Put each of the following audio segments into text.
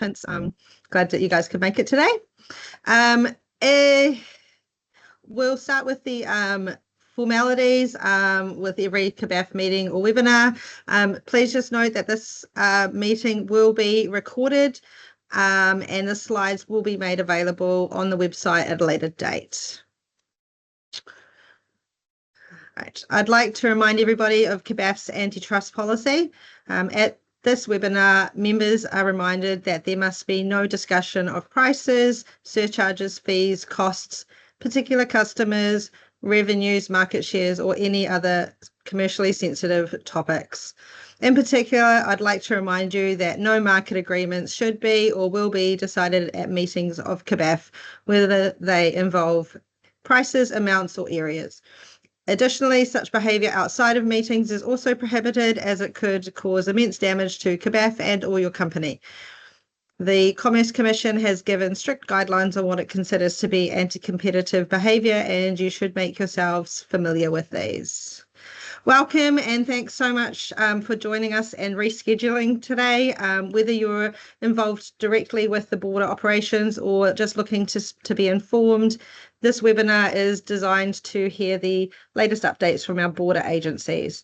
participants. Glad that you guys could make it today. We'll start with the formalities with every CBAFF meeting or webinar. Please just note that this meeting will be recorded and the slides will be made available on the website at a later date. Right. I'd like to remind everybody of CBAFF's antitrust policy. At this webinar, members are reminded that there must be no discussion of prices, surcharges, fees, costs, particular customers, revenues, market shares, or any other commercially sensitive topics. In particular, I'd like to remind you that no market agreements should be or will be decided at meetings of CBAFF, whether they involve prices, amounts, or areas. Additionally, such behaviour outside of meetings is also prohibited as it could cause immense damage to CBAFF and or your company. The Commerce Commission has given strict guidelines on what it considers to be anti-competitive behaviour, and you should make yourselves familiar with these. Welcome and thanks so much for joining us and rescheduling today. Whether you're involved directly with the border operations or just looking to be informed, this webinar is designed to hear the latest updates from our border agencies.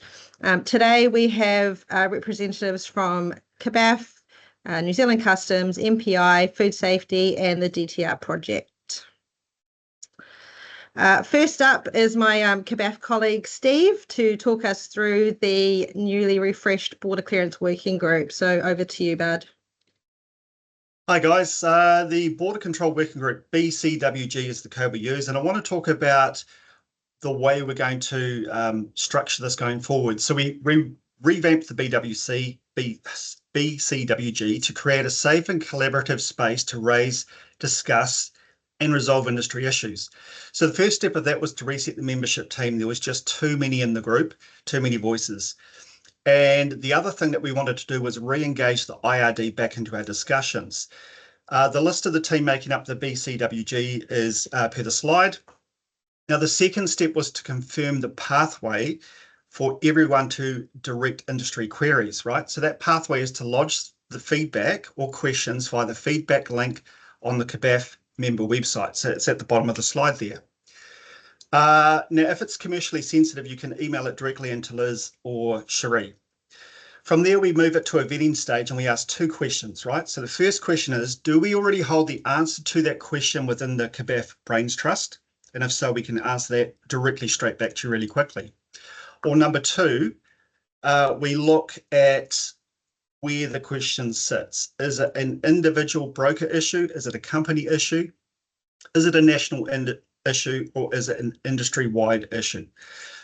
Today we have representatives from CBAFF, New Zealand Customs, MPI, Food Safety and the DTR project. First up is my CBAFF colleague Steve to talk us through the newly refreshed Border Clearance Working Group. So over to you, Bud. Hi guys, the Border Control Working Group, BCWG is the code we use, and I want to talk about the way we're going to structure this going forward. So we revamped the BCWG to create a safe and collaborative space to raise, discuss and resolve industry issues. So the first step of that was to reset the membership team. There was just too many in the group, too many voices. And the other thing that we wanted to do was re-engage the IRD back into our discussions. The list of the team making up the BCWG is per the slide. Now, the second step was to confirm the pathway for everyone to direct industry queries, right? So that pathway is to lodge the feedback or questions via the feedback link on the CBAFF member website. So it's at the bottom of the slide there. Now, if it's commercially sensitive, you can email it directly into Liz or Cherie. From there, we move it to a vetting stage and we ask two questions, right? So the first question is, do we already hold the answer to that question within the CBAFF Brains Trust? And if so, we can answer that directly straight back to you really quickly. Or number two, we look at where the question sits. Is it an individual broker issue? Is it a company issue? Is it a national issue or is it an industry-wide issue?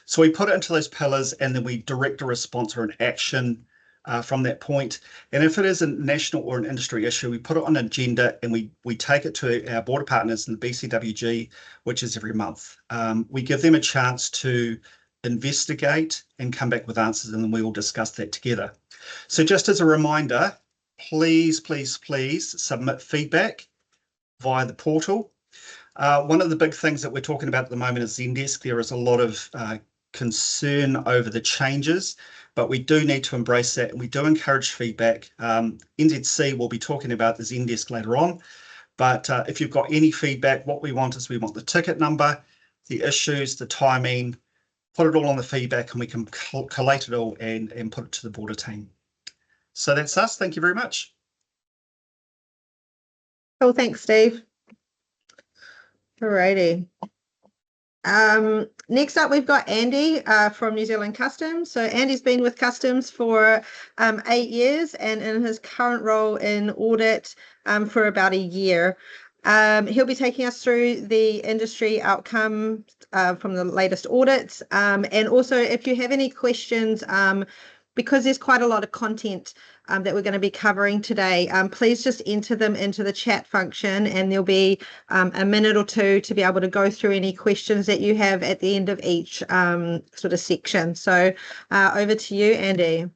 So we put it into those pillars and then we direct a response or an action from that point. And if it is a national or an industry issue, we put it on an agenda and we take it to our border partners in the BCWG, which is every month. We give them a chance to investigate and come back with answers, and then we will discuss that together. So just as a reminder, please, please, please submit feedback via the portal. One of the big things that we're talking about at the moment is Zendesk. There is a lot of concern over the changes, but we do need to embrace that and we do encourage feedback. NZC will be talking about the Zendesk later on, but if you've got any feedback, what we want is we want the ticket number, the issues, the timing, put it all on the feedback and we can collate it all and put it to the border team. So that's us. Thank you very much. Cool, thanks, Steve. Alrighty. Next up, we've got Andy from New Zealand Customs. So Andy's been with Customs for 8 years and in his current role in audit for about a year. He'll be taking us through the industry outcome from the latest audits. And also, if you have any questions, because there's quite a lot of content that we're going to be covering today, please just enter them into the chat function and there'll be a minute or two to be able to go through any questions that you have at the end of each sort of section. So over to you, Andy.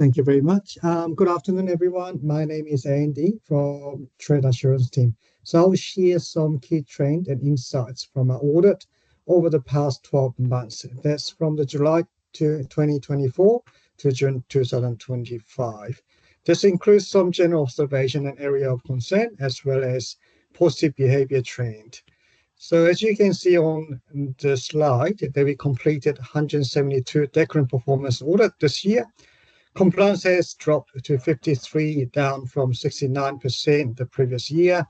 Thank you very much. Good afternoon, everyone. My name is Andy from Trade Assurance Team. So I'll share some key trends and insights from our audit over the past 12 months. That's from the July to 2024 to June 2025. This includes some general observation and area of concern, as well as positive behavior trend. So as you can see on the slide, that we completed 172 decorum performance audit this year. Compliance has dropped to 53, down from 69% the previous year.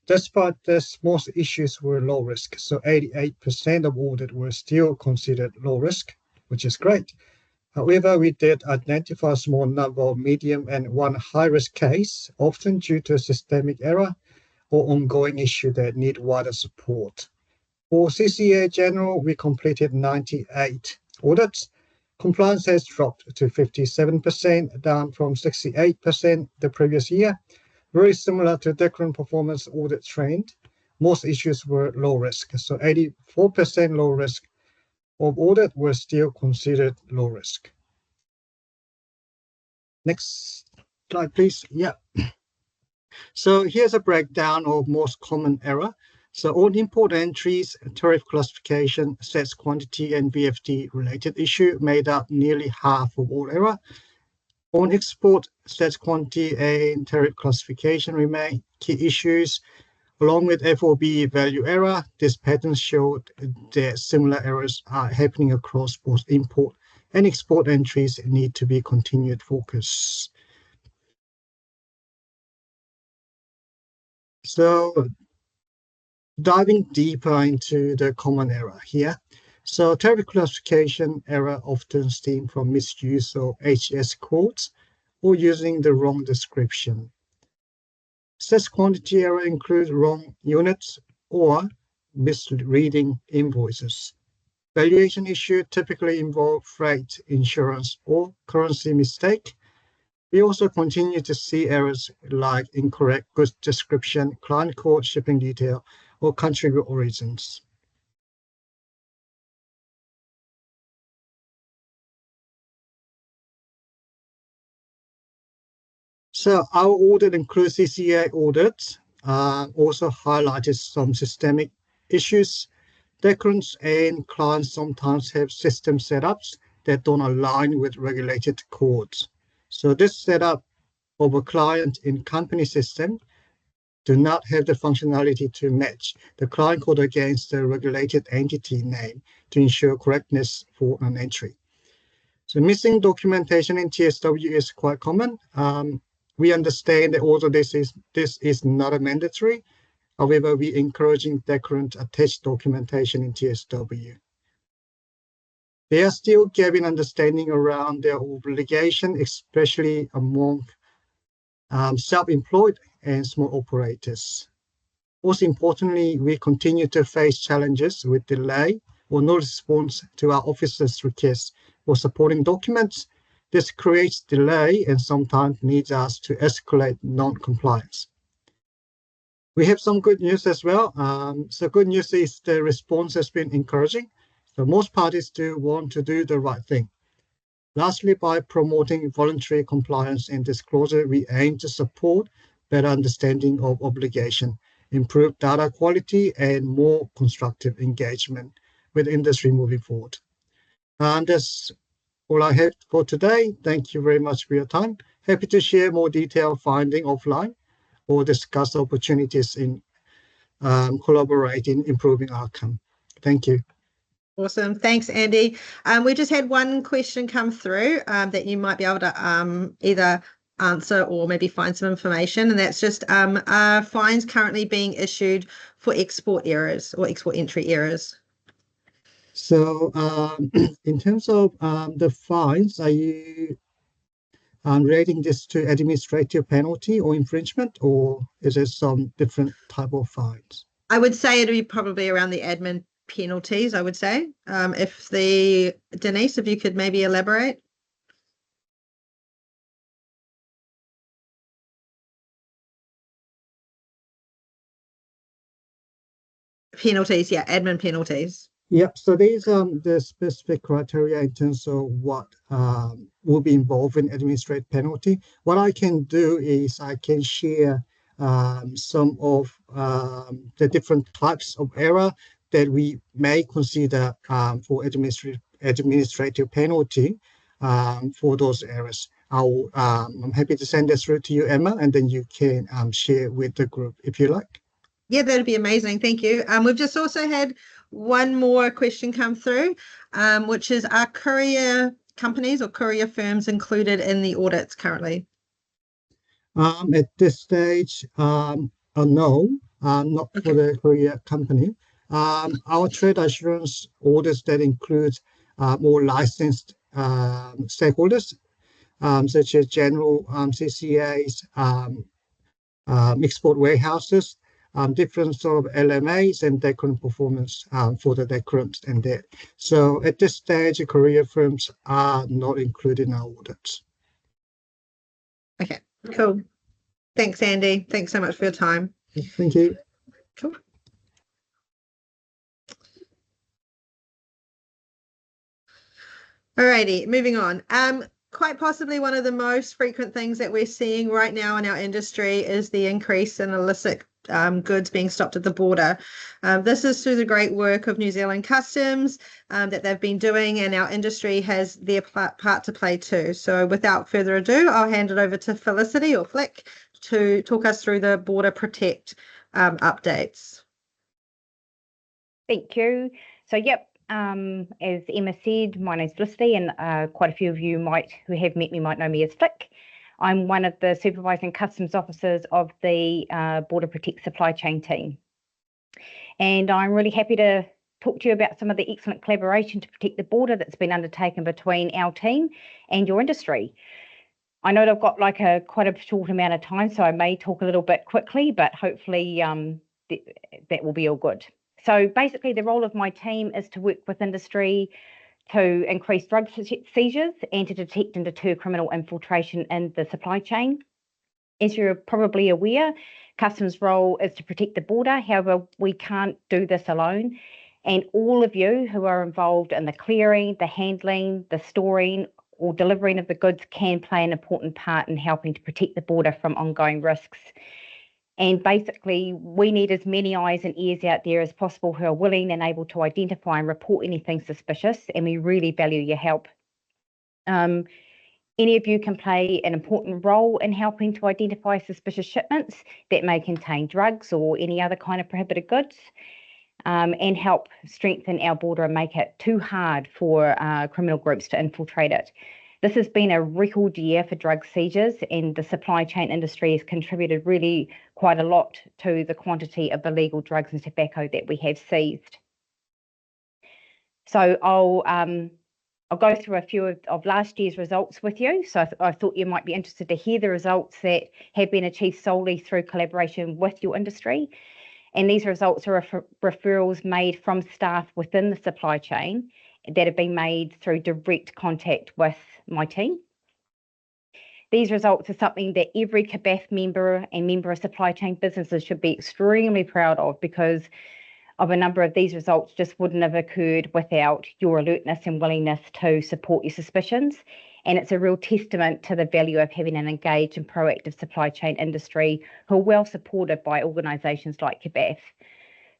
Despite this, most issues were low risk, so 88% of audit were still considered low risk, which is great. However, we did identify a small number of medium and one high-risk case, often due to a systemic error or ongoing issue that need wider support. For CCA General, we completed 98 audits. Compliance has dropped to 57%, down from 68% the previous year. Very similar to decorum performance audit trend. Most issues were low risk, so 84% low risk of audit were still considered low risk. Next slide, please. Yeah. So here's a breakdown of most common error. So on import entries, tariff classification, sets quantity, and BFT related issue made up nearly half of all error. On export, sets quantity and tariff classification remain key issues. Along with FOB value error, this pattern showed that similar errors are happening across both import and export entries and need to be continued focus. So diving deeper into the common error here. So tariff classification error often stem from misuse of HS codes or using the wrong description. Sets quantity error includes wrong units or misreading invoices. Valuation issue typically involve freight, insurance, or currency mistake. We also continue to see errors like incorrect goods description, client code, shipping detail, or country of origins. So our audit includes CCA audits, also highlighted some systemic issues. Declarants and clients sometimes have system setups that don't align with regulated codes. So this setup of a client in company system do not have the functionality to match the client code against the regulated entity name to ensure correctness for an entry. So missing documentation in TSW is quite common. We understand that although this is not a mandatory, however, we encouraging declarant attached documentation in TSW. They are still giving understanding around their obligation, especially among self-employed and small operators. Most importantly, we continue to face challenges with delay or no response to our officers' requests for supporting documents. This creates delay and sometimes needs us to escalate non-compliance. We have some good news as well. So good news is the response has been encouraging. So most parties do want to do the right thing. Lastly, by promoting voluntary compliance and disclosure, we aim to support better understanding of obligation, improve data quality, and more constructive engagement with industry moving forward. And that's all I have for today. Thank you very much for your time. Happy to share more detailed finding offline or discuss opportunities in collaborating, improving outcome. Thank you. Awesome. Thanks, Andy. We just had one question come through that you might be able to either answer or maybe find some information, and that's just are fines currently being issued for export errors or export entry errors? So in terms of the fines, are you relating this to administrative penalty or infringement, or is there some different type of fines? I would say it'd be probably around the admin penalties, I would say. Denise, if you could maybe elaborate. Penalties, yeah, admin penalties. Yep. So these are the specific criteria in terms of what will be involved in administrative penalty. What I can do is I can share some of the different types of error that we may consider for administrative penalty. for those areas. I'm happy to send this through to you, Emma, and then you can share with the group if you like. Yeah, that'd be amazing. Thank you. We've just also had one more question come through, which is, are courier companies or courier firms included in the audits currently? At this stage, no, not for the courier company. Our trade assurance audits that includes more licensed stakeholders, such as general CCAs, export warehouses, different sort of LMAs and decorum performance for the decorums and that. So at this stage, courier firms are not included in our audits. Okay, cool. Thanks, Andy. Thanks so much for your time. Thank you. Cool. Alrighty, moving on. Quite possibly one of the most frequent things that we're seeing right now in our industry is the increase in illicit goods being stopped at the border. This is through the great work of New Zealand Customs that they've been doing, and our industry has their part to play too. So without further ado, I'll hand it over to Felicity or Flick to talk us through the Border Protect updates. Thank you. So, yep, as Emma said, my name's Felicity, and quite a few of you who have met me might know me as Flick. I'm one of the supervising customs officers of the Border Protect supply chain team. And I'm really happy to talk to you about some of the excellent collaboration to protect the border that's been undertaken between our team and your industry. I know I've got like quite a short amount of time, so I may talk a little bit quickly, but hopefully that will be all good. So basically the role of my team is to work with industry to increase drug seizures and to detect and deter criminal infiltration in the supply chain. As you're probably aware, Customs' role is to protect the border. However, we can't do this alone. And all of you who are involved in the clearing, the handling, the storing, or delivering of the goods can play an important part in helping to protect the border from ongoing risks. And basically, we need as many eyes and ears out there as possible who are willing and able to identify and report anything suspicious, and we really value your help. Any of you can play an important role in helping to identify suspicious shipments that may contain drugs or any other kind of prohibited goods, and help strengthen our border and make it too hard for criminal groups to infiltrate it. This has been a record year for drug seizures, and the supply chain industry has contributed really quite a lot to the quantity of illegal drugs and tobacco that we have seized. So I'll go through a few of last year's results with you. So I thought you might be interested to hear the results that have been achieved solely through collaboration with your industry. And these results are referrals made from staff within the supply chain that have been made through direct contact with my team. These results are something that every CBAFF member and member of supply chain businesses should be extremely proud of, because of a number of these results just wouldn't have occurred without your alertness and willingness to support your suspicions. And it's a real testament to the value of having an engaged and proactive supply chain industry who are well supported by organisations like CBAFF.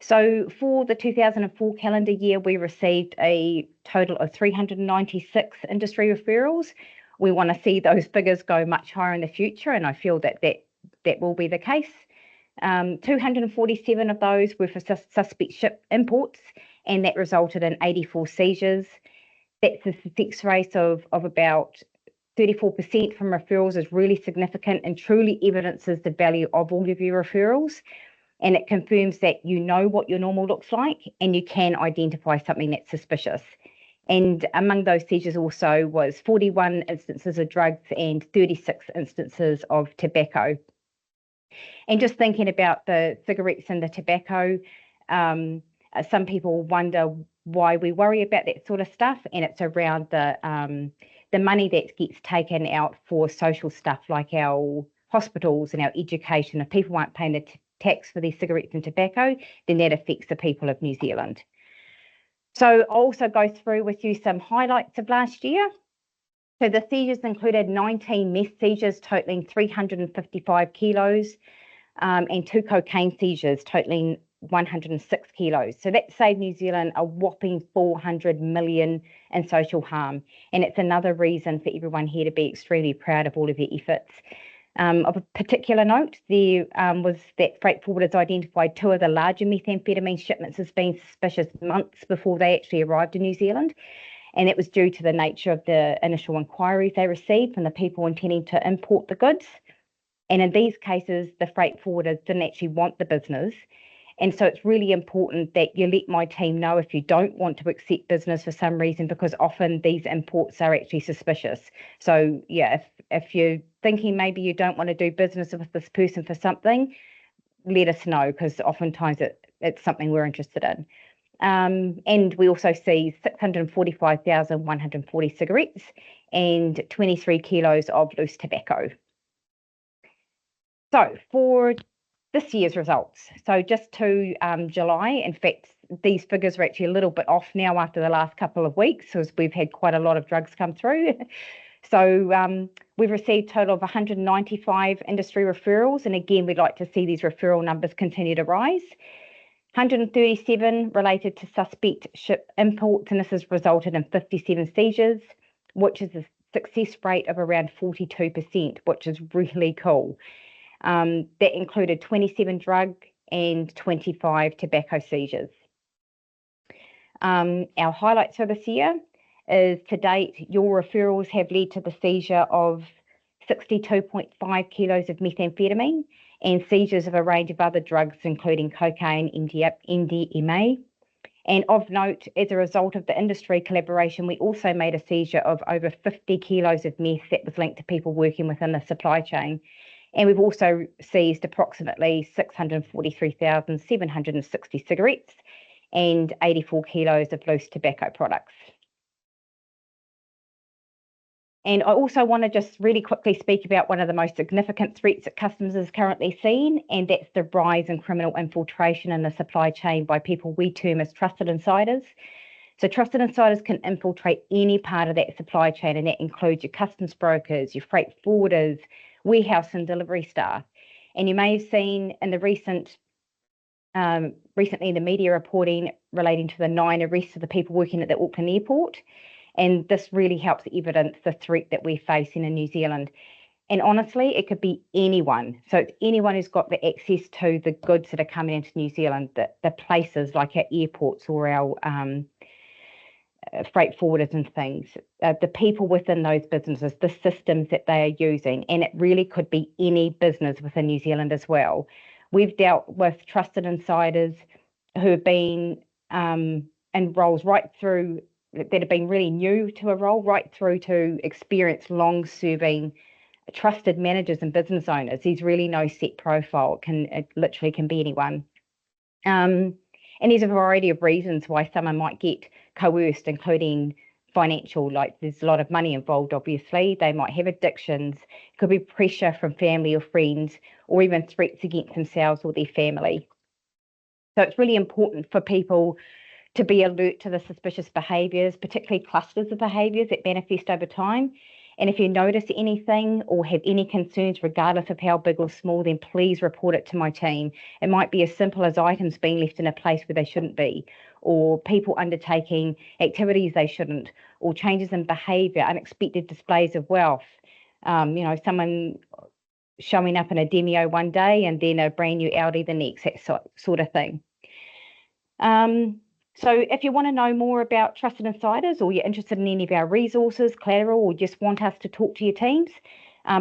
So for the 2004 calendar year, we received a total of 396 industry referrals. We want to see those figures go much higher in the future, and I feel that will be the case. 247 of those were for suspect ship imports, and that resulted in 84 seizures. That's a success rate of about 34% from referrals, is really significant and truly evidences the value of all of your referrals. And it confirms that you know what your normal looks like and you can identify something that's suspicious. And among those seizures also was 41 instances of drugs and 36 instances of tobacco. And just thinking about the cigarettes and the tobacco, some people wonder why we worry about that sort of stuff, and it's around the money that gets taken out for social stuff like our hospitals and our education. If people aren't paying the tax for these cigarettes and tobacco, then that affects the people of New Zealand. So I'll also go through with you some highlights of last year. So the seizures included 19 meth seizures totaling 355 kilos, and 2 cocaine seizures totaling 106 kilos. So that saved New Zealand a whopping 400 million in social harm. And it's another reason for everyone here to be extremely proud of all of their efforts. Of a particular note, there was that freight forwarders identified 2 of the larger methamphetamine shipments as being suspicious months before they actually arrived in New Zealand. And that was due to the nature of the initial inquiries they received from the people intending to import the goods. And in these cases, the freight forwarders didn't actually want the business. And so it's really important that you let my team know if you don't want to accept business for some reason, because often these imports are actually suspicious. So yeah, if you're thinking maybe you don't want to do business with this person for something, let us know, because oftentimes it's something we're interested in. And we also see 645,140 cigarettes and 23 kilos of loose tobacco. So for this year's results, so just to July, in fact, these figures are actually a little bit off now after the last couple of weeks, because we've had quite a lot of drugs come through. So we've received a total of 195 industry referrals. And again, we'd like to see these referral numbers continue to rise. 137 related to suspect ship imports, and this has resulted in 57 seizures, which is a success rate of around 42%, which is really cool. That included 27 drug and 25 tobacco seizures. Our highlights for this year is, to date, your referrals have led to the seizure of 62.5 kilos of methamphetamine and seizures of a range of other drugs, including cocaine, MDMA. And of note, as a result of the industry collaboration, we also made a seizure of over 50 kilos of meth that was linked to people working within the supply chain. And we've also seized approximately 643,760 cigarettes and 84 kilos of loose tobacco products. And I also want to just really quickly speak about one of the most significant threats that customs is currently seeing, and that's the rise in criminal infiltration in the supply chain by people we term as trusted insiders. So trusted insiders can infiltrate any part of that supply chain, and that includes your customs brokers, your freight forwarders, warehouse and delivery staff. And you may have seen in the recently in the media reporting relating to the 9 arrests of the people working at the Auckland airport. And this really helps evidence the threat that we're facing in New Zealand. And honestly, it could be anyone. So it's anyone who's got the access to the goods that are coming into New Zealand, the places like our airports or our freight forwarders and things, the people within those businesses, the systems that they are using. And it really could be any business within New Zealand as well. We've dealt with trusted insiders who have been in roles right through that have been really new to a role, right through to experienced, long-serving, trusted managers and business owners. There's really no set profile. It literally can be anyone. And there's a variety of reasons why someone might get coerced, including financial, like there's a lot of money involved, obviously. They might have addictions. It could be pressure from family or friends, or even threats against themselves or their family. So it's really important for people to be alert to the suspicious behaviours, particularly clusters of behaviours that manifest over time. And if you notice anything or have any concerns, regardless of how big or small, then please report it to my team. It might be as simple as items being left in a place where they shouldn't be, or people undertaking activities they shouldn't, or changes in behaviour, unexpected displays of wealth. Someone showing up in a Demio one day and then a brand new Audi the next, that sort of thing. So if you want to know more about trusted insiders, or you're interested in any of our resources, collateral, or just want us to talk to your teams,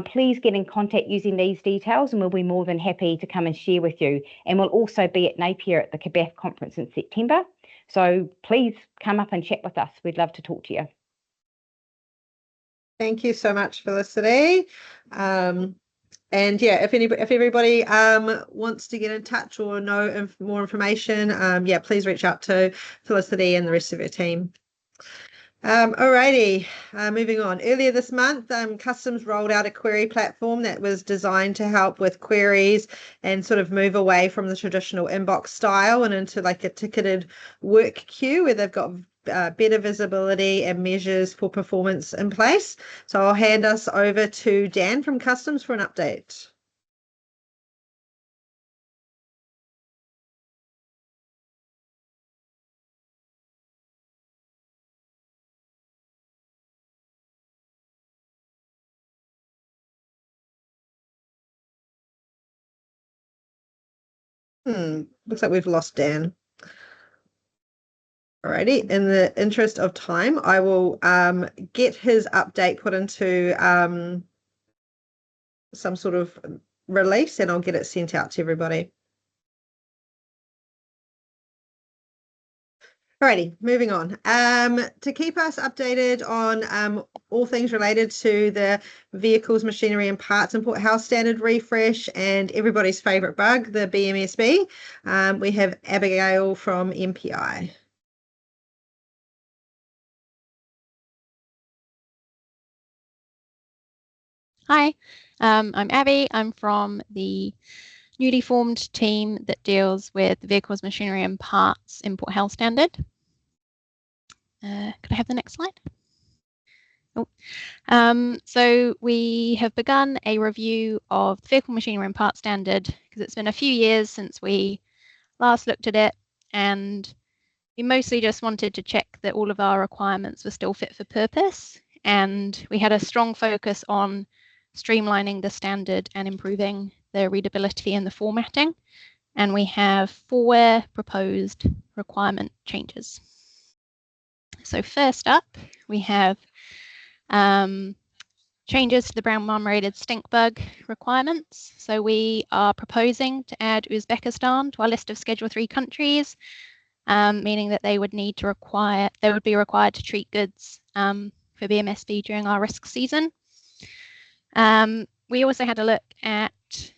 please get in contact using these details, and we'll be more than happy to come and share with you. And we'll also be at Napier at the QBAFF conference in September. So please come up and chat with us. We'd love to talk to you. Thank you so much, Felicity. And yeah, if everybody wants to get in touch or know more information, please reach out to Felicity and the rest of her team. Alrighty, moving on. Earlier this month, Customs rolled out a query platform that was designed to help with queries and sort of move away from the traditional inbox style and into like a ticketed work queue where they've got better visibility and measures for performance in place. So I'll hand us over to Dan from Customs for an update. Looks like we've lost Dan. Alrighty, in the interest of time, I will get his update put into some sort of release, and I'll get it sent out to everybody. Alrighty, moving on. To keep us updated on all things related to the vehicles, machinery and parts import house standard refresh and everybody's favourite bug, the BMSB, we have Abigail from MPI. Hi, I'm Abby. I'm from the newly formed team that deals with the vehicles, machinery and parts import health standard. Could I have the next slide? Oh. So we have begun a review of the vehicle, machinery and parts standard because it's been a few years since we last looked at it, and we mostly just wanted to check that all of our requirements were still fit for purpose, and we had a strong focus on streamlining the standard and improving the readability and the formatting. And we have 4 proposed requirement changes. So first up, we have changes to the brown marmorated stink bug requirements. So we are proposing to add Uzbekistan to our list of Schedule 3 countries, meaning that they would be required to treat goods for BMSB during our risk season. We also had a look at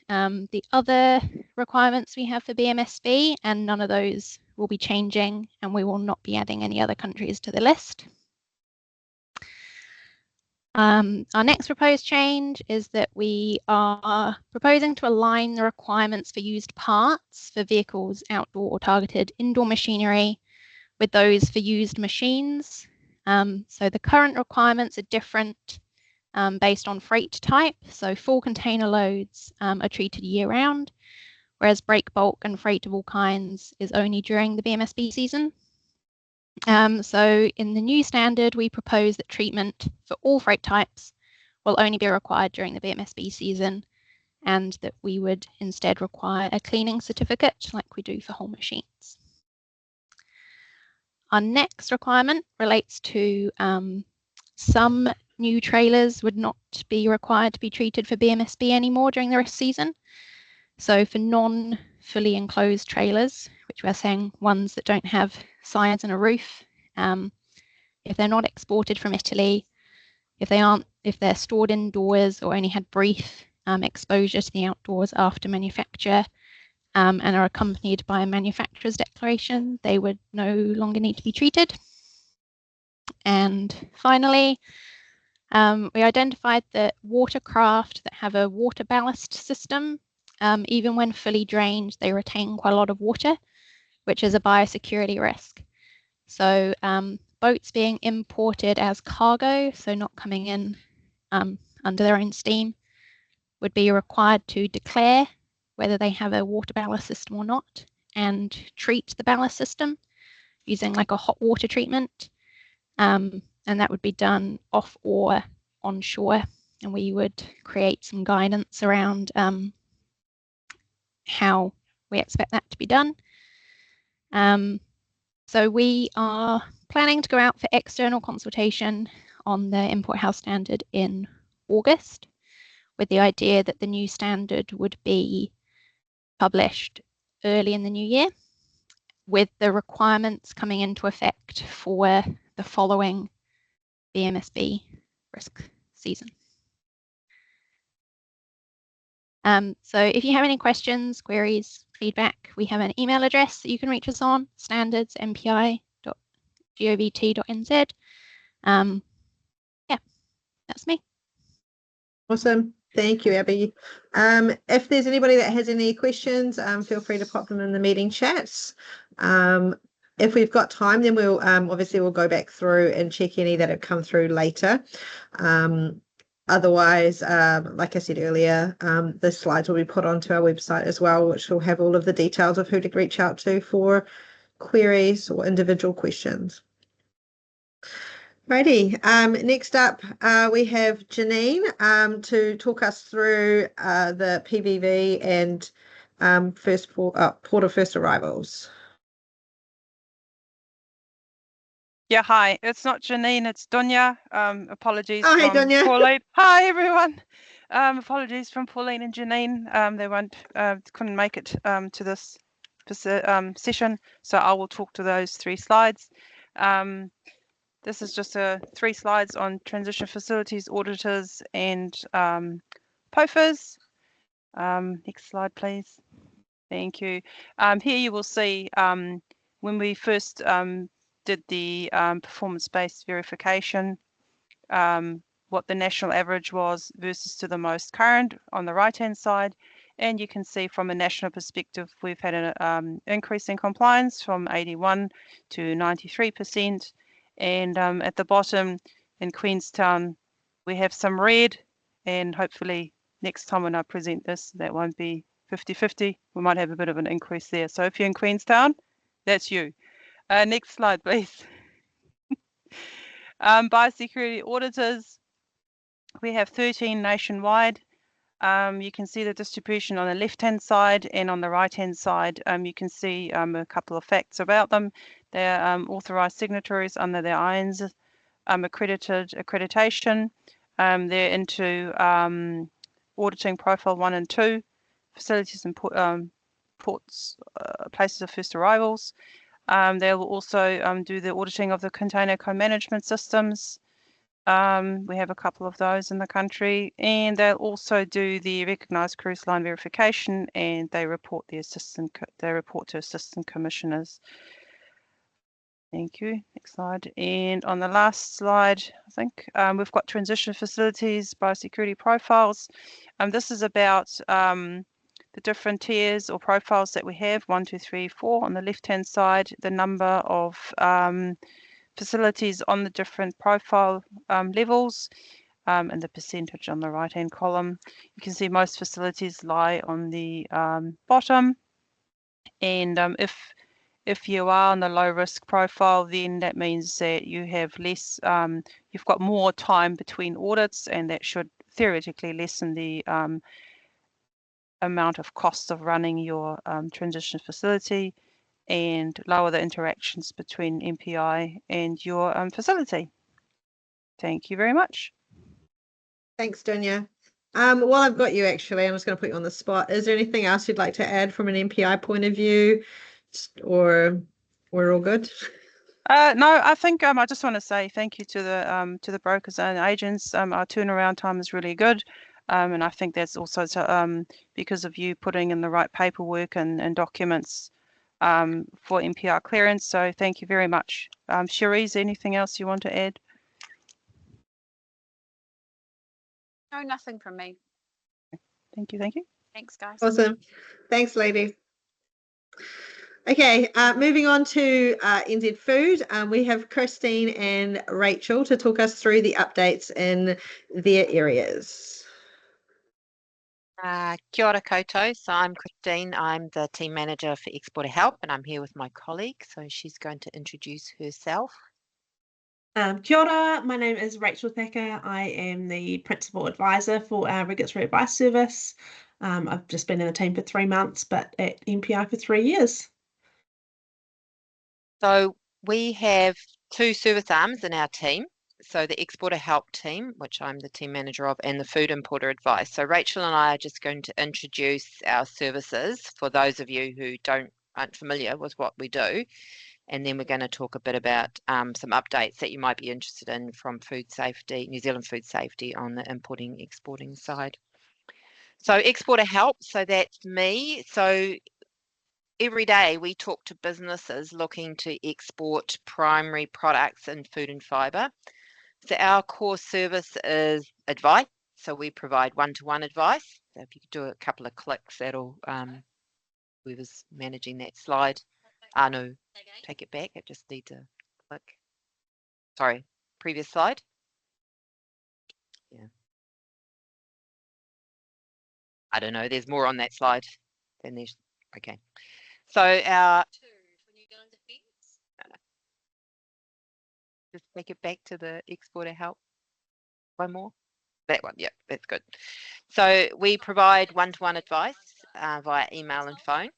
the other requirements we have for BMSB, and none of those will be changing, and we will not be adding any other countries to the list. Our next proposed change is that we are proposing to align the requirements for used parts for vehicles, outdoor or targeted indoor machinery with those for used machines. So the current requirements are different based on freight type. So full container loads are treated year round, whereas break bulk and freight of all kinds is only during the BMSB season. So in the new standard, we propose that treatment for all freight types will only be required during the BMSB season, and that we would instead require a cleaning certificate like we do for whole machines. Our next requirement relates to some new trailers would not be required to be treated for BMSB anymore during the risk season. So for non-fully enclosed trailers, which we're saying ones that don't have sides and a roof, if they're not exported from Italy, if they're stored indoors or only had brief exposure to the outdoors after manufacture, and are accompanied by a manufacturer's declaration, they would no longer need to be treated. And finally, we identified that watercraft that have a water ballast system, even when fully drained, they retain quite a lot of water, which is a biosecurity risk. So boats being imported as cargo, so not coming in under their own steam, would be required to declare whether they have a water ballast system or not, and treat the ballast system using like a hot water treatment. And that would be done off or onshore, and we would create some guidance around how we expect that to be done. So we are planning to go out for external consultation on the import house standard in August, with the idea that the new standard would be published early in the new year, with the requirements coming into effect for the following BMSB risk season. So if you have any questions, queries, feedback, we have an email address that you can reach us on, standards@mpi.govt.nz. Yeah, that's me. Awesome. Thank you, Abby. If there's anybody that has any questions, feel free to pop them in the meeting chats. If we've got time, then we'll obviously we'll go back through and check any that have come through later. Otherwise, like I said earlier, the slides will be put onto our website as well, which will have all of the details of who to reach out to for queries or individual questions. Righty. Next up, we have Janine to talk us through the PVV and port of first arrivals. Yeah, hi. It's not Janine, it's Dunya. Apologies Oh, hey, from Dunya. Pauline. Hi, everyone. Apologies from Pauline and Janine. They couldn't make it to this session, so I will talk to those 3 slides. This is just 3 slides on transition facilities, auditors, and POFAs. Next slide, please. Thank you. Here you will see when we first did the performance-based verification, what the national average was versus to the most current on the right-hand side. And you can see from a national perspective, we've had an increase in compliance from 81 to 93%. And at the bottom in Queenstown, we have some red, and hopefully next time when I present this, that won't be 50-50. We might have a bit of an increase there. So if you're in Queenstown, that's you. Next slide, please. Biosecurity auditors, we have 13 nationwide. You can see the distribution on the left-hand side, and on the right-hand side, you can see a couple of facts about them. They're authorised signatories under their IANZ accreditation. They're into auditing profile 1 and 2, facilities and ports, places of first arrivals. They will also do the auditing of the container co-management systems. We have a couple of those in the country, and they'll also do the recognised cruise line verification, and they report to assistant commissioners. Thank you. Next slide. And on the last slide, I think we've got transition facilities, biosecurity profiles. This is about the different tiers or profiles that we have, 1, 2, 3, 4 on the left-hand side, the number of facilities on the different profile levels, and the percentage on the right-hand column. You can see most facilities lie on the bottom, and if you are on the low risk profile, then that means that you have less, you've got more time between audits, and that should theoretically lessen the amount of cost of running your transition facility and lower the interactions between MPI and your facility. Thank you very much. Thanks, Dunya. While I've got you, actually, I'm just going to put you on the spot. Is there anything else you'd like to add from an MPI point of view, or we're all good? No, I think I just want to say thank you to the brokers and agents. Our turnaround time is really good, and I think that's also because of you putting in the right paperwork and documents for MPR clearance. So thank you very much. Cherise, anything else you want to add? No, nothing from me. Thank you. Thank you. Thanks, guys. Awesome. Thanks, lady. Okay, moving on to NZ Food. We have Christine and Rachel to talk us through the updates in their areas. Kia ora koutou. So I'm Christine. I'm the team manager for Exporter Help, and I'm here with my colleague. So she's going to introduce herself. Kia ora, my name is Rachel Thacker. I am the Principal Advisor for our Regulatory Advice Service. I've just been in the team for 3 months, but at MPI for 3 years. So we have 2 service arms in our team. So the Exporter Help team, which I'm the team manager of, and the Food Importer Advice. So Rachel and I are just going to introduce our services for those of you who aren't familiar with what we do. And then we're going to talk a bit about some updates that you might be interested in from food safety, New Zealand food safety on the importing, exporting side. So Exporter Help, so that's me. So every day we talk to businesses looking to export primary products in food and fibre. So our core service is advice. So we provide one-to-one advice. So if you could do a couple of clicks, that'll, whoever's managing that slide. No, take it back. It just needs a click. Sorry, previous slide. Yeah. I don't know. There's more on that slide than there's. Okay. So our. Just take it back to the Exporter Help. One more. That one. Yeah, that's good. So we provide one-to-one advice. via email and phone.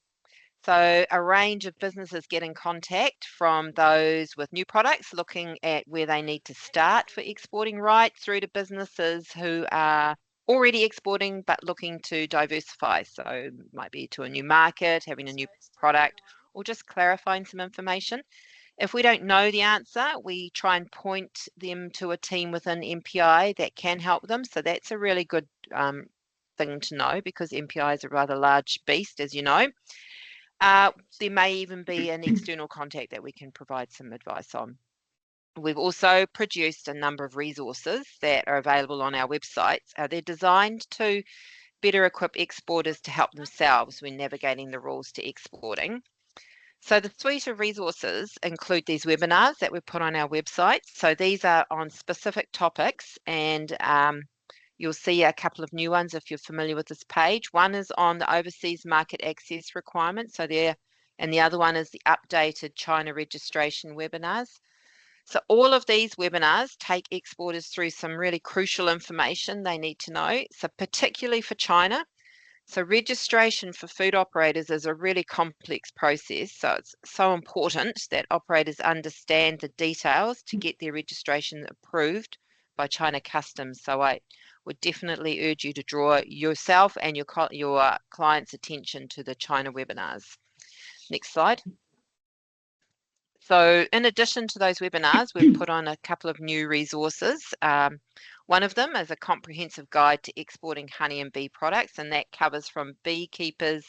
So a range of businesses get in contact, from those with new products looking at where they need to start for exporting, right through to businesses who are already exporting but looking to diversify. So it might be to a new market, having a new product, or just clarifying some information. If we don't know the answer, we try and point them to a team within MPI that can help them. So that's a really good thing to know, because MPI is a rather large beast, as you know. There may even be an external contact that we can provide some advice on. We've also produced a number of resources that are available on our websites. They're designed to better equip exporters to help themselves when navigating the rules to exporting. So the suite of resources include these webinars that we put on our website. So these are on specific topics, and you'll see a couple of new ones if you're familiar with this page. One is on the overseas market access requirements, so there, and the other one is the updated China registration webinars. So all of these webinars take exporters through some really crucial information they need to know, so particularly for China. So registration for food operators is a really complex process, so it's so important that operators understand the details to get their registration approved by China Customs. So I would definitely urge you to draw yourself and your clients' attention to the China webinars. Next slide. So in addition to those webinars, we've put on a couple of new resources. One of them is a comprehensive guide to exporting honey and bee products, and that covers from beekeepers,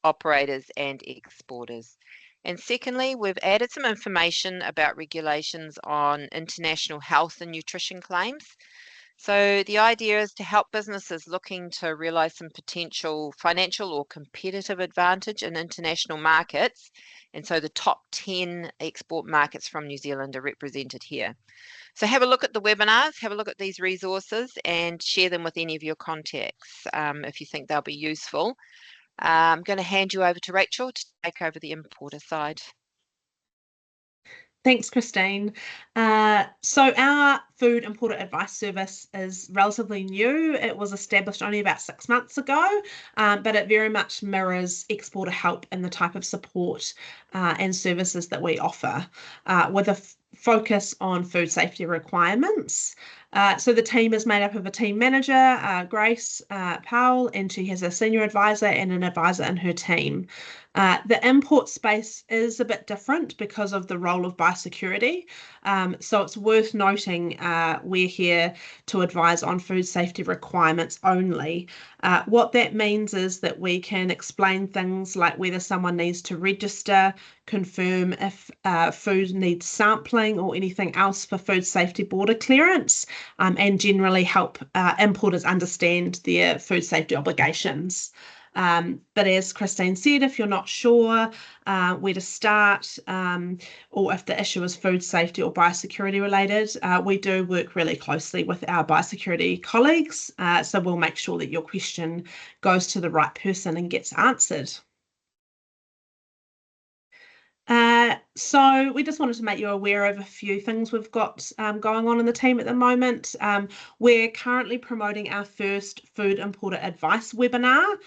operators, and exporters. And secondly, we've added some information about regulations on international health and nutrition claims. So the idea is to help businesses looking to realise some potential financial or competitive advantage in international markets. And so the top 10 export markets from New Zealand are represented here. So have a look at the webinars, have a look at these resources, and share them with any of your contacts if you think they'll be useful. I'm going to hand you over to Rachel to take over the importer side. Thanks, Christine. So our food importer advice service is relatively new. It was established only about 6 months ago, but it very much mirrors exporter help in the type of support and services that we offer, with a focus on food safety requirements. So the team is made up of a team manager, Grace Powell, and she has a senior advisor and an advisor in her team. The import space is a bit different because of the role of biosecurity. So it's worth noting we're here to advise on food safety requirements only. What that means is that we can explain things like whether someone needs to register, confirm if food needs sampling or anything else for food safety border clearance, and generally help importers understand their food safety obligations. But as Christine said, if you're not sure where to start, or if the issue is food safety or biosecurity related, we do work really closely with our biosecurity colleagues. So we'll make sure that your question goes to the right person and gets answered. So we just wanted to make you aware of a few things we've got going on in the team at the moment. We're currently promoting our first food importer advice webinar.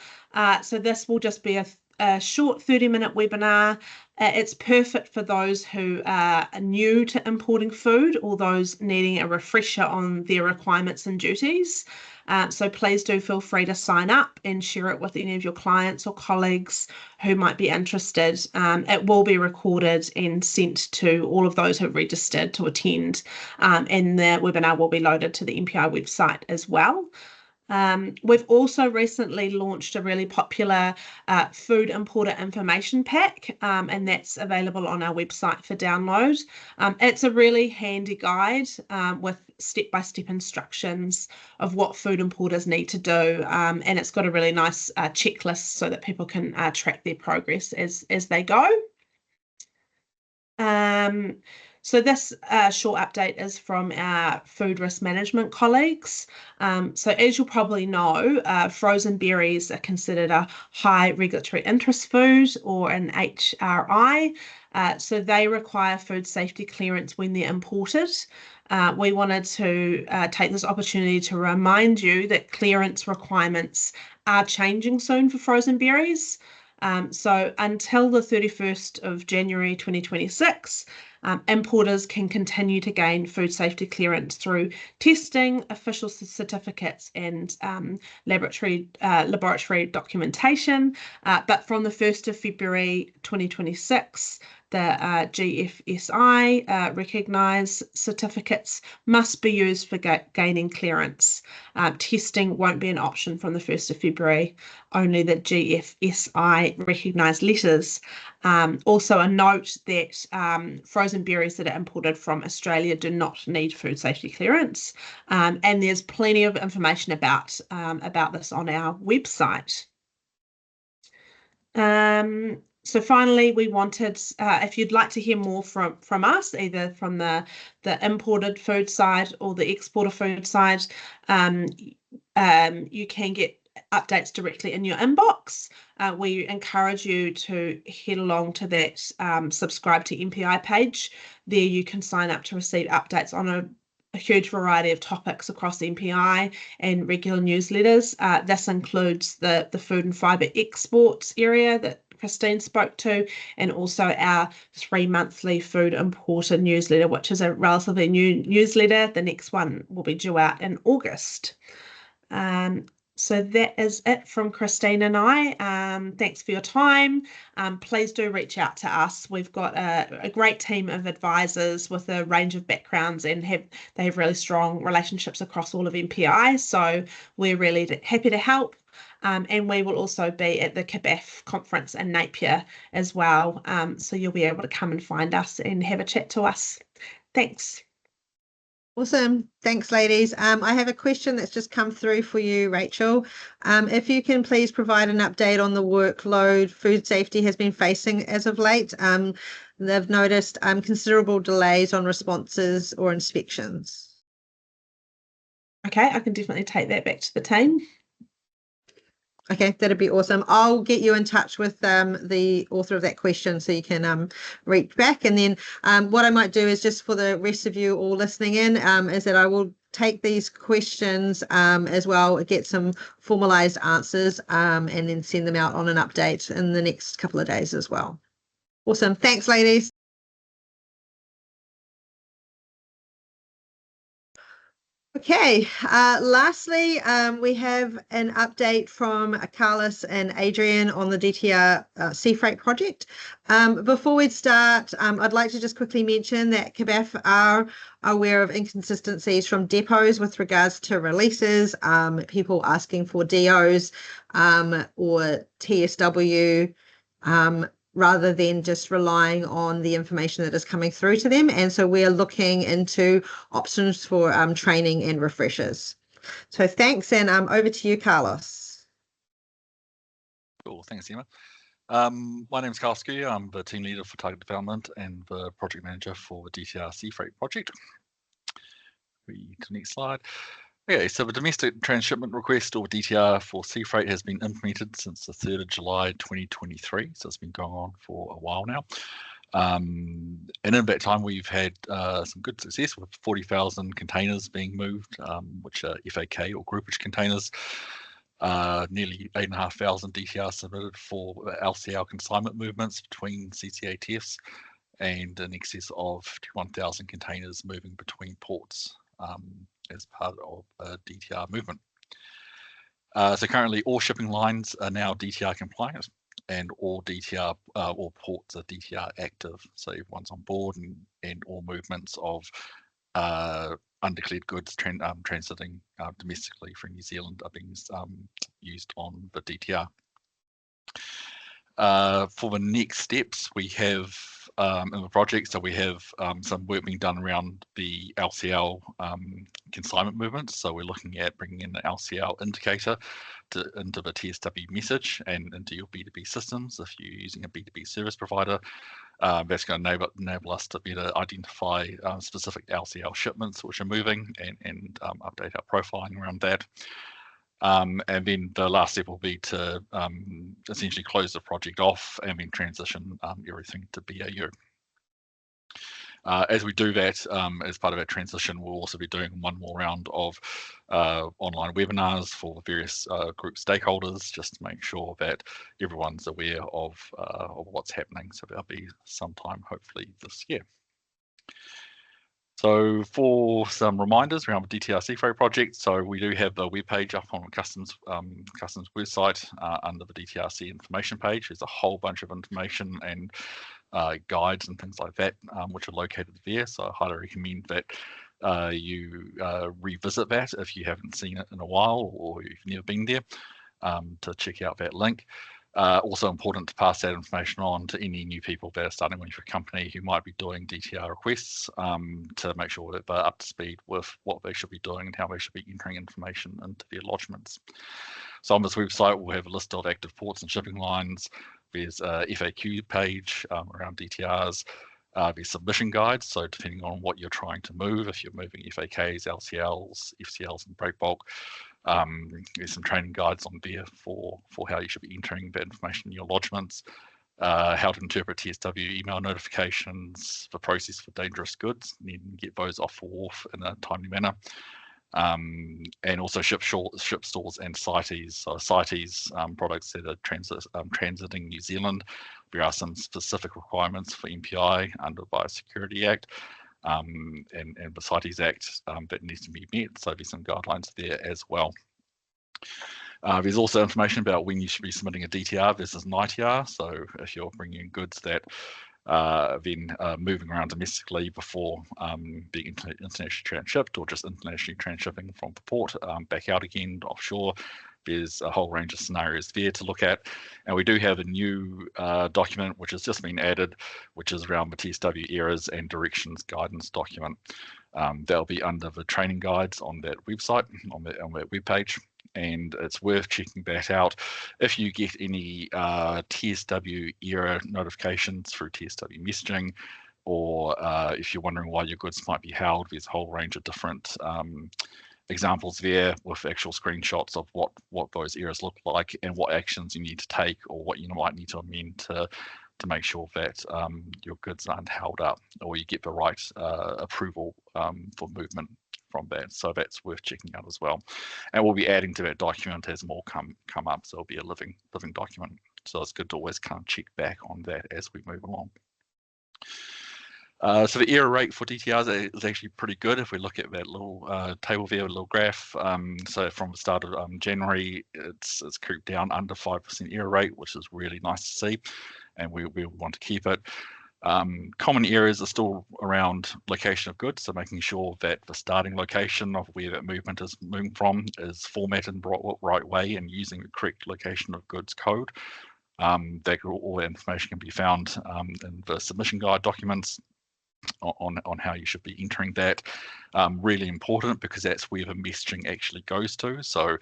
So this will just be a short 30-minute webinar. It's perfect for those who are new to importing food or those needing a refresher on their requirements and duties. So please do feel free to sign up and share it with any of your clients or colleagues who might be interested. It will be recorded and sent to all of those who have registered to attend, and the webinar will be loaded to the MPI website as well. We've also recently launched a really popular food importer information pack, and that's available on our website for download. It's a really handy guide with step-by-step instructions of what food importers need to do, and it's got a really nice checklist so that people can track their progress as they go. So this short update is from our food risk management colleagues. So as you'll probably know, frozen berries are considered a high regulatory interest food, or an HRI. So they require food safety clearance when they're imported. We wanted to take this opportunity to remind you that clearance requirements are changing soon for frozen berries. So until the 31st of January 2026, importers can continue to gain food safety clearance through testing, official certificates, and laboratory documentation. But from the 1st of February 2026, the GFSI recognised certificates must be used for gaining clearance. Testing won't be an option from the 1st of February, only the GFSI recognised letters. Also a note that frozen berries that are imported from Australia do not need food safety clearance. And there's plenty of information about this on our website. So finally, we wanted, if you'd like to hear more from us, either from the imported food side or the exporter food side, you can get updates directly in your inbox. We encourage you to head along to that subscribe to MPI page. There you can sign up to receive updates on a huge variety of topics across MPI and regular newsletters. This includes the food and fibre exports area that Christine spoke to, and also our 3 monthly food importer newsletter, which is a relatively new newsletter. The next one will be due out in August. So that is it from Christine and I. Thanks for your time. Please do reach out to us. We've got a great team of advisors with a range of backgrounds, and they have really strong relationships across all of MPI. So we're really happy to help. And we will also be at the CBAFF conference in Napier as well. So you'll be able to come and find us and have a chat to us. Thanks. Awesome. Thanks, ladies. I have a question that's just come through for you, Rachel. If you can please provide an update on the workload food safety has been facing as of late. They've noticed considerable delays on responses or inspections. Okay, I can definitely take that back to the team. Okay, that'd be awesome. I'll get you in touch with the author of that question so you can reach back. And then what I might do is, just for the rest of you all listening in, is that I will take these questions as well, get some formalized answers, and then send them out on an update in the next couple of days as well. Awesome. Thanks, ladies. Okay, lastly, we have an update from Carlos and Adrian on the DTR sea freight project. Before we start, I'd like to just quickly mention that CBAFF are aware of inconsistencies from depots with regards to releases, people asking for DOs or TSW, rather than just relying on the information that is coming through to them. And so we're looking into options for training and refreshers. So thanks, and over to you, Carlos. Cool, thanks, Emma. My name is Carlos Scuia. I'm the team leader for target development and the project manager for the DTR Sea Freight project. Read to the next slide. Okay, so the domestic transshipment request, or DTR, for sea freight has been implemented since the 3rd of July 2023, so it's been going on for a while now. And in that time, we've had some good success with 40,000 containers being moved, which are FAK or groupage containers. Nearly 8,500 DTR submitted for LCL consignment movements between CCATFs, and in excess of 21,000 containers moving between ports as part of a DTR movement. So currently all shipping lines are now DTR compliant, and all DTR, all ports are DTR active. So everyone's on board, and all movements of undeclared goods transiting domestically from New Zealand are being used on the DTR. For the next steps, we have in the project, so we have some work being done around the LCL consignment movements. So we're looking at bringing in the LCL indicator into the TSW message and into your B2B systems. If you're using a B2B service provider, that's going to enable us to better identify specific LCL shipments which are moving, and update our profiling around that. And then the last step will be to essentially close the project off and then transition everything to BAU. As we do that, as part of our transition, we'll also be doing one more round of online webinars for various group stakeholders, just to make sure that everyone's aware of what's happening. So there'll be sometime, hopefully, this year. So for some reminders around the DTR Seafreight project, so we do have the web page up on the Customs website under the DTRC information page. There's a whole bunch of information and guides and things like that, which are located there. So I highly recommend that you revisit that if you haven't seen it in a while or you've never been there, to check out that link. Also important to pass that information on to any new people that are starting with your company who might be doing DTR requests, to make sure that they're up to speed with what they should be doing and how they should be entering information into their lodgements. So on this website, we'll have a list of active ports and shipping lines. There's a FAQ page around DTRs. There's submission guides. So depending on what you're trying to move, if you're moving FAKs, LCLs, FCLs, and break bulk, there's some training guides on there for how you should be entering that information in your lodgements, how to interpret TSW email notifications, the process for dangerous goods, and then get those off the wharf in a timely manner. And also ship stores and CITES. So CITES products that are transiting New Zealand. There are some specific requirements for MPI under the Biosecurity Act and the CITES Act that needs to be met. So there's some guidelines there as well. There's also information about when you should be submitting a DTR versus an ITR. So if you're bringing in goods that then moving around domestically before being internationally transshipped, or just internationally transshipping from the port back out again offshore, there's a whole range of scenarios there to look at. And we do have a new document which has just been added, which is around the TSW errors and directions guidance document. That'll be under the training guides on that website, on that webpage. And it's worth checking that out. If you get any TSW error notifications through TSW messaging, or if you're wondering why your goods might be held, there's a whole range of different examples there with actual screenshots of what those errors look like and what actions you need to take, or what you might need to amend to make sure that your goods aren't held up, or you get the right approval for movement from that. So that's worth checking out as well. And we'll be adding to that document as more come up. So it'll be a living document. So it's good to always kind of check back on that as we move along. So the error rate for DTRs is actually pretty good. If we look at that little table there, a little graph. So from the start of January, it's creeped down under 5% error rate, which is really nice to see. And we want to keep it. Common errors are still around location of goods, so making sure that the starting location of where that movement is moving from is formatted in the right way and using the correct location of goods code. All that information can be found in the submission guide documents on how you should be entering that. Really important, because that's where the messaging actually goes to. So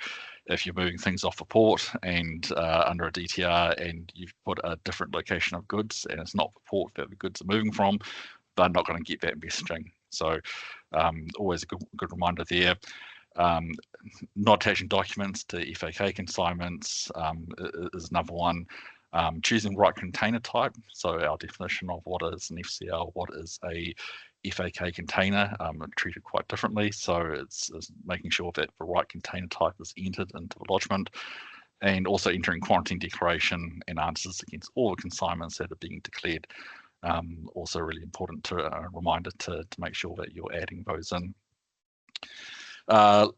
if you're moving things off a port and under a DTR and you've put a different location of goods and it's not the port that the goods are moving from, they're not going to get that messaging. So always a good reminder there. Not attaching documents to FAK consignments is another one. Choosing the right container type. So our definition of what is an FCL, what is a FAK container, are treated quite differently. So it's making sure that the right container type is entered into the lodgement, and also entering quarantine declaration and answers against all the consignments that are being declared. Also really important reminder to make sure that you're adding those in.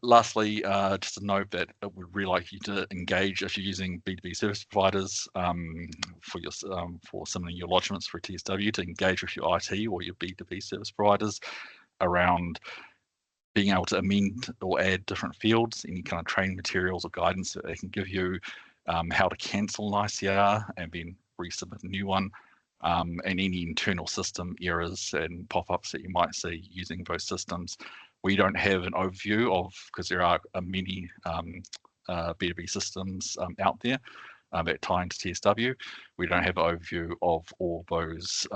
Lastly, just a note that I would really like you to engage, if you're using B2B service providers for submitting your lodgements for TSW, to engage with your IT or your B2B service providers around being able to amend or add different fields, any kind of training materials or guidance that they can give you, how to cancel an ICR and then resubmit a new one, and any internal system errors and pop-ups that you might see using those systems. We don't have an overview of, because there are many B2B systems out there that tie into TSW. We don't have an overview of all those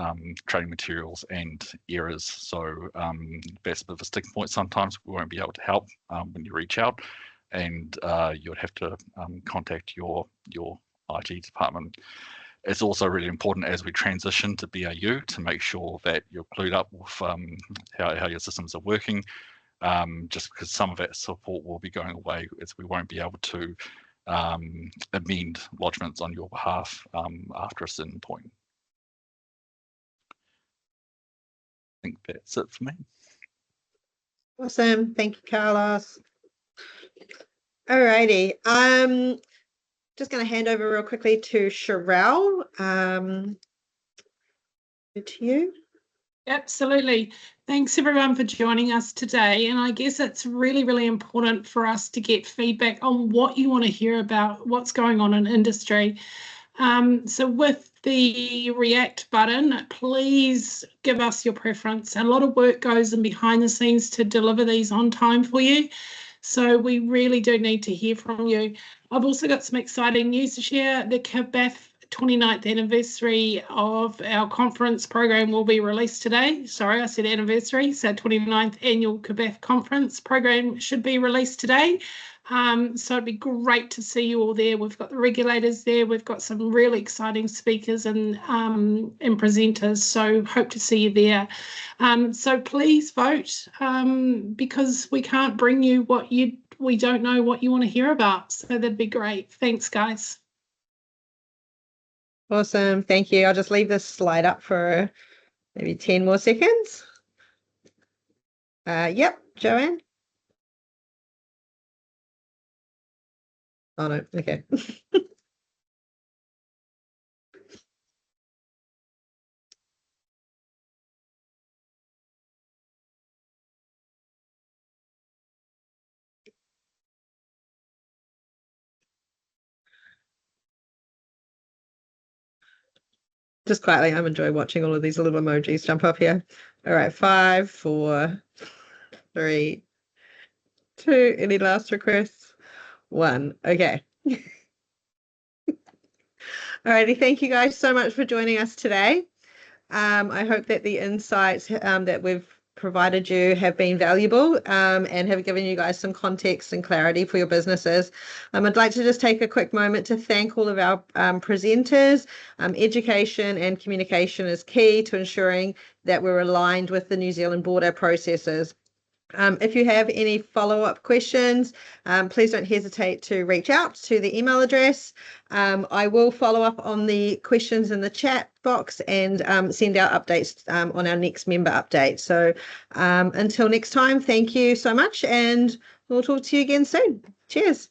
training materials and errors. So that's a bit of a sticking point. Sometimes we won't be able to help when you reach out. and you would have to contact your IT department. It's also really important as we transition to BAU to make sure that you're clued up with how your systems are working, just because some of that support will be going away as we won't be able to amend lodgements on your behalf after a certain point. I think that's it for me. Awesome. Thank you, Carlos. Alrighty. Just going to hand over real quickly to Sherelle. To you. Absolutely. Thanks everyone for joining us today. And I guess it's really, really important for us to get feedback on what you want to hear about, what's going on in industry. So with the React button, please give us your preference. A lot of work goes in behind the scenes to deliver these on time for you. So we really do need to hear from you. I've also got some exciting news to share. The QBAFF 29th anniversary of our conference program will be released today. Sorry, I said anniversary. So 29th annual QBAFF conference program should be released today. So it'd be great to see you all there. We've got the regulators there. We've got some really exciting speakers and presenters. So hope to see you there. So please vote because we can't bring you we don't know what you want to hear about. So that'd be great. Thanks, guys. Awesome. Thank you. I'll just leave this slide up for maybe 10 more seconds. Yep, Joanne. Oh, no. Okay. Just quietly, I'm enjoying watching all of these little emojis jump up here. All right, 5, 4, 3, 2. Any last requests? 1. Okay. Alrighty, thank you guys so much for joining us today. I hope that the insights that we've provided you have been valuable and have given you guys some context and clarity for your businesses. I'd like to just take a quick moment to thank all of our presenters. Education and communication is key to ensuring that we're aligned with the New Zealand border processes. If you have any follow-up questions, please don't hesitate to reach out to the email address. I will follow up on the questions in the chat box and send out updates on our next member update. So until next time, thank you so much, and we'll talk to you again soon. Cheers.